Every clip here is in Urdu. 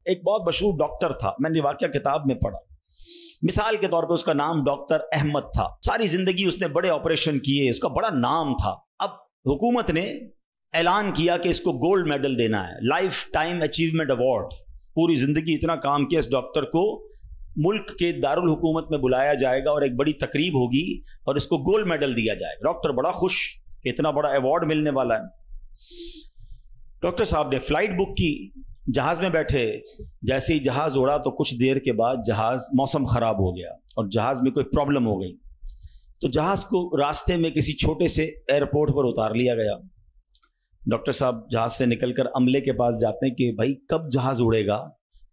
ایک بہت مشہور ڈاکٹر تھا، میں نے واقعہ کتاب میں پڑھا. مثال کے طور پہ اس کا نام ڈاکٹر احمد تھا. ساری زندگی اس نے بڑے آپریشن کیے، اس کا بڑا نام تھا. اب حکومت نے اعلان کیا کہ اس کو گولڈ میڈل دینا ہے، لائف ٹائم اچیومنٹ ایوارڈ. پوری زندگی اتنا کام کیا اس ڈاکٹر کو ملک کے دارالحکومت میں بلایا جائے گا اور ایک بڑی تقریب ہوگی اور اس کو گولڈ میڈل دیا جائے گا. ڈاکٹر بڑا خوش کہ اتنا بڑا ایوارڈ ملنے والا ہے. ڈاکٹر صاحب نے فلائٹ بک کی، جہاز میں بیٹھے. جیسے ہی جہاز اڑا تو کچھ دیر کے بعد جہاز موسم خراب ہو گیا اور جہاز میں کوئی پرابلم ہو گئی. تو جہاز کو راستے میں کسی چھوٹے سے ایئرپورٹ پر اتار لیا گیا. ڈاکٹر صاحب جہاز سے نکل کر عملے کے پاس جاتے ہیں کہ بھائی کب جہاز اڑے گا،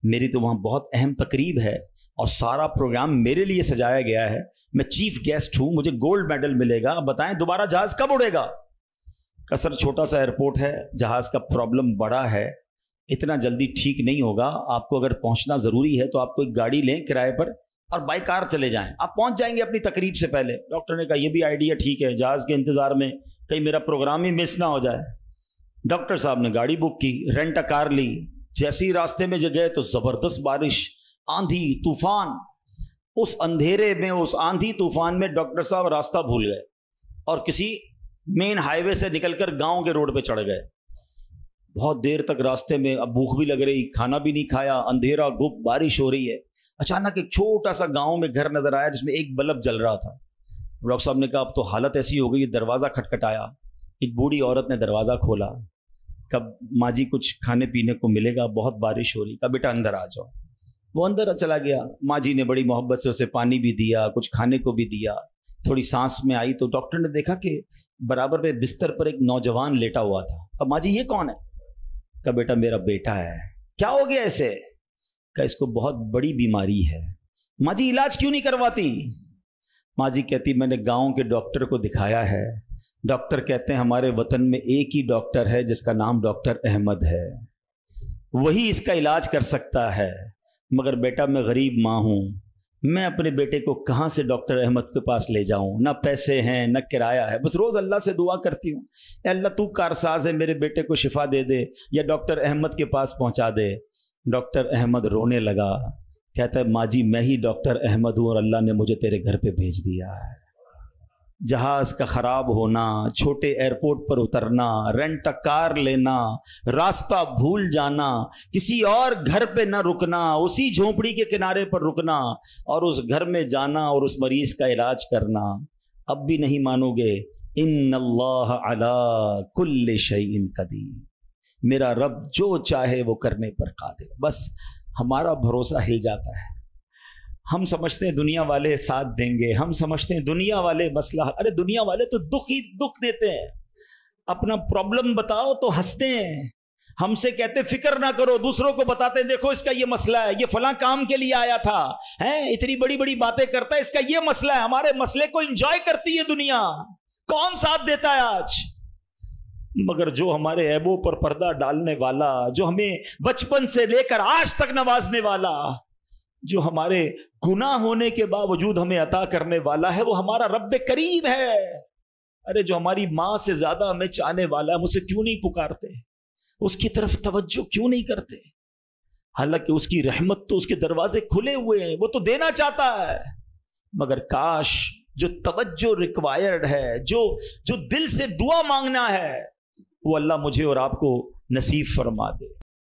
میری تو وہاں بہت اہم تقریب ہے اور سارا پروگرام میرے لیے سجایا گیا ہے، میں چیف گیسٹ ہوں، مجھے گولڈ میڈل ملے گا، بتائیں دوبارہ جہاز کب اڑے گا. کثر چھوٹا سا ایئرپورٹ ہے، جہاز کا پرابلم بڑا ہے، اتنا جلدی ٹھیک نہیں ہوگا. آپ کو اگر پہنچنا ضروری ہے تو آپ کو ایک گاڑی لیں کرائے پر اور بائی کار چلے جائیں، آپ پہنچ جائیں گے اپنی تقریب سے پہلے. ڈاکٹر نے کہا یہ بھی آئیڈیا ٹھیک ہے، جہاز کے انتظار میں کہیں میرا پروگرام ہی مس نہ ہو جائے. ڈاکٹر صاحب نے گاڑی بک کی، رینٹ کار لی. جیسے ہی راستے میں گئے تو زبردست بارش، آندھی طوفان. اس اندھیرے میں، اس آندھی طوفان میں ڈاکٹر صاحب راستہ بھول گئے اور کسی مین ہائی وے سے نکل کر گاؤں کے روڈ پہ چڑھ گئے. بہت دیر تک راستے میں، اب بھوک بھی لگ رہی، کھانا بھی نہیں کھایا، اندھیرا گپ، بارش ہو رہی ہے. اچانک ایک چھوٹا سا گاؤں میں گھر نظر آیا جس میں ایک بلب جل رہا تھا. ڈاکٹر صاحب نے کہا اب تو حالت ایسی ہو گئی، دروازہ کھٹکھٹایا. ایک بوڑھی عورت نے دروازہ کھولا. کب ماں جی کچھ کھانے پینے کو ملے گا، بہت بارش ہو رہی. کہا بیٹا اندر آ جاؤ. وہ اندر چلا گیا. ماں جی نے بڑی محبت سے اسے پانی بھی دیا، کچھ کھانے کو بھی دیا. تھوڑی سانس میں آئی تو ڈاکٹر نے دیکھا کہ برابر پہ بستر پر ایک نوجوان لیٹا ہوا تھا. کہا ماں جی یہ کون ہے؟ کہا بیٹا میرا بیٹا ہے. کیا ہو گیا اسے؟ کہا اس کو بہت بڑی بیماری ہے. ماں جی علاج کیوں نہیں کرواتی؟ ماں جی کہتی میں نے گاؤں کے ڈاکٹر کو دکھایا ہے، ڈاکٹر کہتے ہیں ہمارے وطن میں ایک ہی ڈاکٹر ہے جس کا نام ڈاکٹر احمد ہے، وہی اس کا علاج کر سکتا ہے. مگر بیٹا میں غریب ماں ہوں، میں اپنے بیٹے کو کہاں سے ڈاکٹر احمد کے پاس لے جاؤں؟ نہ پیسے ہیں نہ کرایہ ہے. بس روز اللہ سے دعا کرتی ہوں اے اللہ تو کارساز ہے، میرے بیٹے کو شفا دے دے یا ڈاکٹر احمد کے پاس پہنچا دے. ڈاکٹر احمد رونے لگا. کہتا ہے ماں جی میں ہی ڈاکٹر احمد ہوں اور اللہ نے مجھے تیرے گھر پہ بھیج دیا ہے. جہاز کا خراب ہونا، چھوٹے ایئرپورٹ پر اترنا، رینٹ کار لینا، راستہ بھول جانا، کسی اور گھر پہ نہ رکنا، اسی جھونپڑی کے کنارے پر رکنا اور اس گھر میں جانا اور اس مریض کا علاج کرنا. اب بھی نہیں مانو گے؟ ان اللہ علی کل شیء قدیر، میرا رب جو چاہے وہ کرنے پر قادر. بس ہمارا بھروسہ ہل جاتا ہے. ہم سمجھتے ہیں دنیا والے ساتھ دیں گے، ہم سمجھتے ہیں دنیا والے مسئلہ، ارے دنیا والے تو دکھ ہی دکھ دیتے ہیں. اپنا پرابلم بتاؤ تو ہنستے ہیں، ہم سے کہتے فکر نہ کرو، دوسروں کو بتاتے ہیں دیکھو اس کا یہ مسئلہ ہے، یہ فلاں کام کے لیے آیا تھا، اتنی بڑی بڑی باتیں کرتا ہے، اس کا یہ مسئلہ ہے. ہمارے مسئلے کو انجوائے کرتی ہے دنیا، کون ساتھ دیتا ہے آج؟ مگر جو ہمارے عیبوں پر پردہ ڈالنے والا، جو ہمیں بچپن سے لے کر آج تک نوازنے والا، جو ہمارے گناہ ہونے کے باوجود ہمیں عطا کرنے والا ہے، وہ ہمارا رب کریم ہے. ارے جو ہماری ماں سے زیادہ ہمیں چاہنے والا ہے، ہم اسے کیوں نہیں پکارتے؟ اس کی طرف توجہ کیوں نہیں کرتے؟ حالانکہ اس کی رحمت تو اس کے دروازے کھلے ہوئے ہیں، وہ تو دینا چاہتا ہے. مگر کاش جو توجہ ریکوائرڈ ہے، جو دل سے دعا مانگنا ہے، وہ اللہ مجھے اور آپ کو نصیب فرما دے.